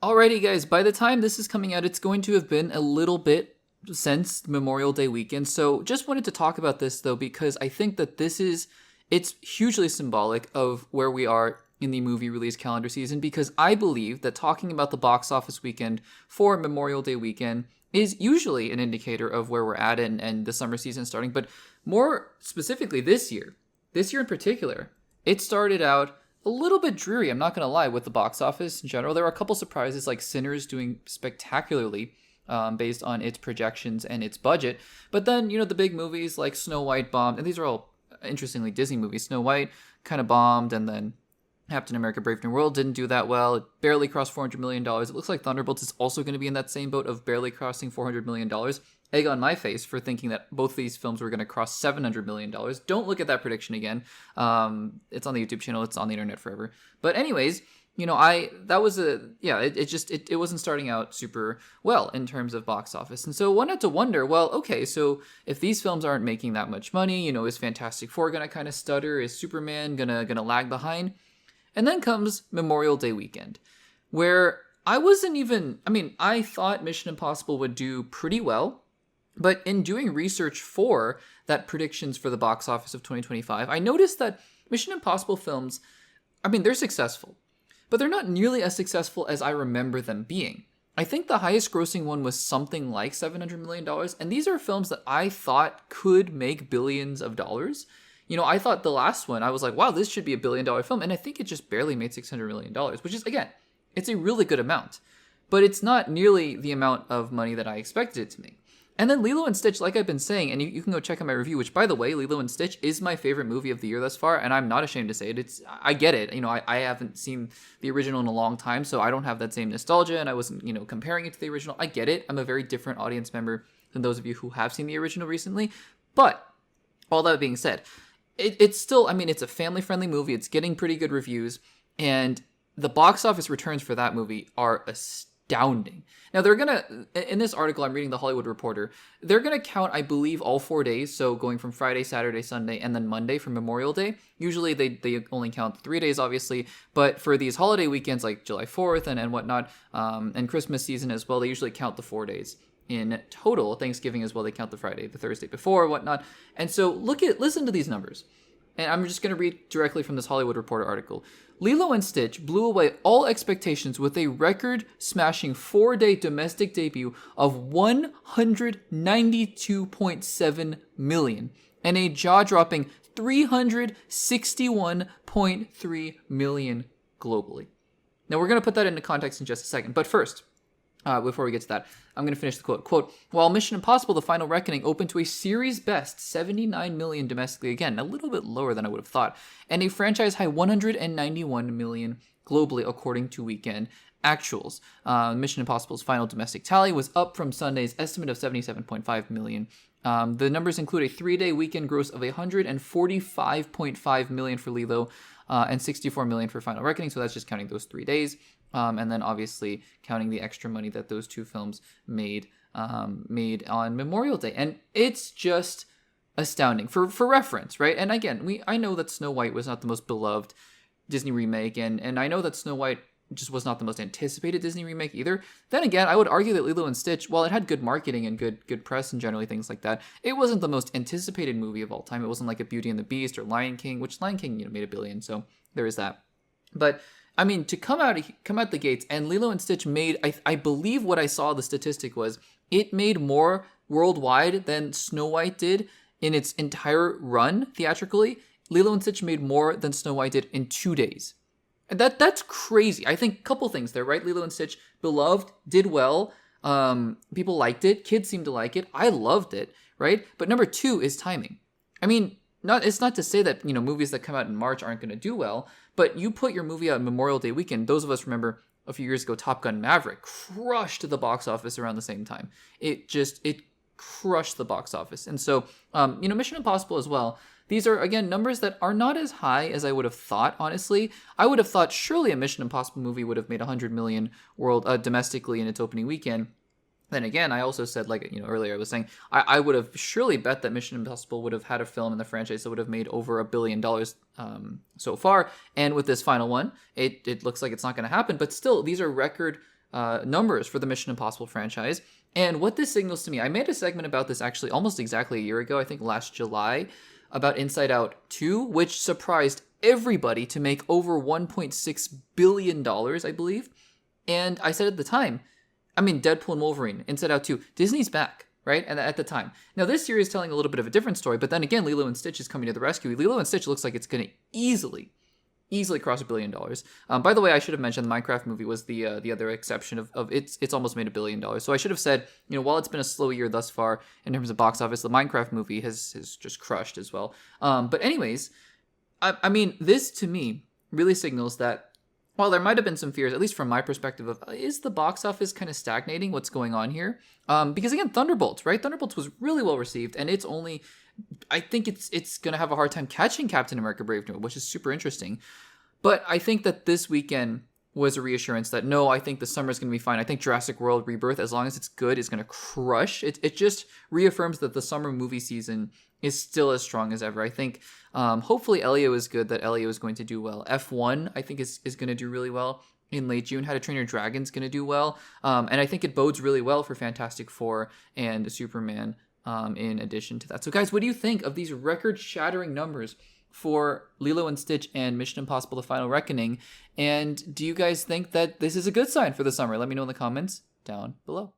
Alrighty, guys, by the time this is coming out, it's going to have been a little bit since Memorial Day weekend. So just wanted to talk about this, though, because I think that it's hugely symbolic of where we are in the movie release calendar season, because I believe that talking about the box office weekend for Memorial Day weekend is usually an indicator of where we're at and the summer season starting. But more specifically this year in particular, it started out a little bit dreary, I'm not going to lie, with the box office in general. There were a couple surprises, like Sinners doing spectacularly based on its projections and its budget. But then, the big movies like Snow White bombed, and these are all, interestingly, Disney movies. Snow White kind of bombed, and then Captain America Brave New World didn't do that well. It barely crossed $400 million. It looks like Thunderbolts is also going to be in that same boat of barely crossing $400 million. Egg on my face for thinking that both of these films were going to cross $700 million. Don't look at that prediction again. It's on the YouTube channel. It's on the internet forever. But anyways, it wasn't starting out super well in terms of box office. And so I wanted to wonder, well, okay, so if these films aren't making that much money, is Fantastic Four going to kind of stutter? Is Superman going to lag behind? And then comes Memorial Day weekend, where I thought Mission Impossible would do pretty well. But in doing research for that predictions for the box office of 2025, I noticed that Mission Impossible films, they're successful, but they're not nearly as successful as I remember them being. I think the highest grossing one was something like $700 million, and these are films that I thought could make billions of dollars. I thought the last one, I was like, wow, this should be $1 billion film, and I think it just barely made $600 million, which is, again, it's a really good amount, but it's not nearly the amount of money that I expected it to make. And then Lilo and Stitch, like I've been saying, and you can go check out my review, which, by the way, Lilo and Stitch is my favorite movie of the year thus far, and I'm not ashamed to say it. I get it. I haven't seen the original in a long time, so I don't have that same nostalgia, and I wasn't, comparing it to the original. I get it. I'm a very different audience member than those of you who have seen the original recently. But all that being said, it's still, it's a family-friendly movie. It's getting pretty good reviews, and the box office returns for that movie are astounding. Now, they're going to, in this article, I'm reading The Hollywood Reporter, they're going to count, I believe, all 4 days, so going from Friday, Saturday, Sunday, and then Monday for Memorial Day. Usually, they only count 3 days, obviously, but for these holiday weekends, like July 4th and whatnot, and Christmas season as well, they usually count the 4 days in total. Thanksgiving as well, they count the Friday, the Thursday before, whatnot. And so, listen to these numbers. And I'm just going to read directly from this Hollywood Reporter article. Lilo and Stitch blew away all expectations with a record-smashing 4-day domestic debut of $192.7 million and a jaw-dropping $361.3 million globally. Now, we're going to put that into context in just a second. But first, before we get to that, I'm going to finish the quote. Quote, while Mission Impossible The Final Reckoning opened to a series best $79 million domestically, again, a little bit lower than I would have thought, and a franchise high $191 million globally, according to weekend actuals. Mission Impossible's final domestic tally was up from Sunday's estimate of $77.5 million. The numbers include a 3-day weekend gross of $145.5 million for Lilo and $64 million for Final Reckoning, so that's just counting those 3 days. And then obviously counting the extra money that those two films made on Memorial Day. And it's just astounding. For reference, right? And again, I know that Snow White was not the most beloved Disney remake, and I know that Snow White just was not the most anticipated Disney remake either. Then again, I would argue that Lilo and Stitch, while it had good marketing and good press and generally things like that, it wasn't the most anticipated movie of all time. It wasn't like a Beauty and the Beast or Lion King, which Lion King, made $1 billion, so there is that. But to come out the gates, and Lilo and Stitch made, I believe what I saw the statistic was, it made more worldwide than Snow White did in its entire run theatrically. Lilo and Stitch made more than Snow White did in 2 days. And that's crazy. I think a couple things there, right? Lilo and Stitch, beloved, did well. People liked it. Kids seemed to like it. I loved it, right? But number 2 is timing. It's not to say that, movies that come out in March aren't going to do well, but you put your movie out on Memorial Day weekend. Those of us remember a few years ago, Top Gun Maverick crushed the box office around the same time. It crushed the box office. And so, Mission Impossible as well. These are, again, numbers that are not as high as I would have thought, honestly. I would have thought surely a Mission Impossible movie would have made $100 million domestically in its opening weekend. Then again, I also said, earlier I was saying, I would have surely bet that Mission Impossible would have had a film in the franchise that would have made over $1 billion so far. And with this final one, it looks like it's not going to happen. But still, these are record numbers for the Mission Impossible franchise. And what this signals to me, I made a segment about this actually almost exactly a year ago, I think last July, about Inside Out 2, which surprised everybody to make over $1.6 billion, I believe. And I said at the time, I mean, Deadpool and Wolverine, Inside Out 2, Disney's back, right? And at the time. Now, this series is telling a little bit of a different story, but then again, Lilo and Stitch is coming to the rescue. Lilo and Stitch looks like it's going to easily cross $1 billion. By the way, I should have mentioned the Minecraft movie was the other exception of it's almost made $1 billion. So I should have said, while it's been a slow year thus far in terms of box office, the Minecraft movie has just crushed as well. But anyways, I mean, this to me really signals that while there might have been some fears, at least from my perspective, of is the box office kind of stagnating? What's going on here? Because again, Thunderbolts, right? Thunderbolts was really well received, and it's only, I think it's going to have a hard time catching Captain America: Brave New World, which is super interesting. But I think that this weekend was a reassurance that no, I think the summer is going to be fine. I think Jurassic World Rebirth, as long as it's good, is going to crush. It just reaffirms that the summer movie season is still as strong as ever. I think hopefully Elio is good, that Elio is going to do well. F1, I think, is going to do really well in late June. How to Train Your Dragon is going to do well. And I think it bodes really well for Fantastic Four and Superman in addition to that. So guys, what do you think of these record-shattering numbers for Lilo and Stitch and Mission Impossible: The Final Reckoning? And do you guys think that this is a good sign for the summer? Let me know in the comments down below.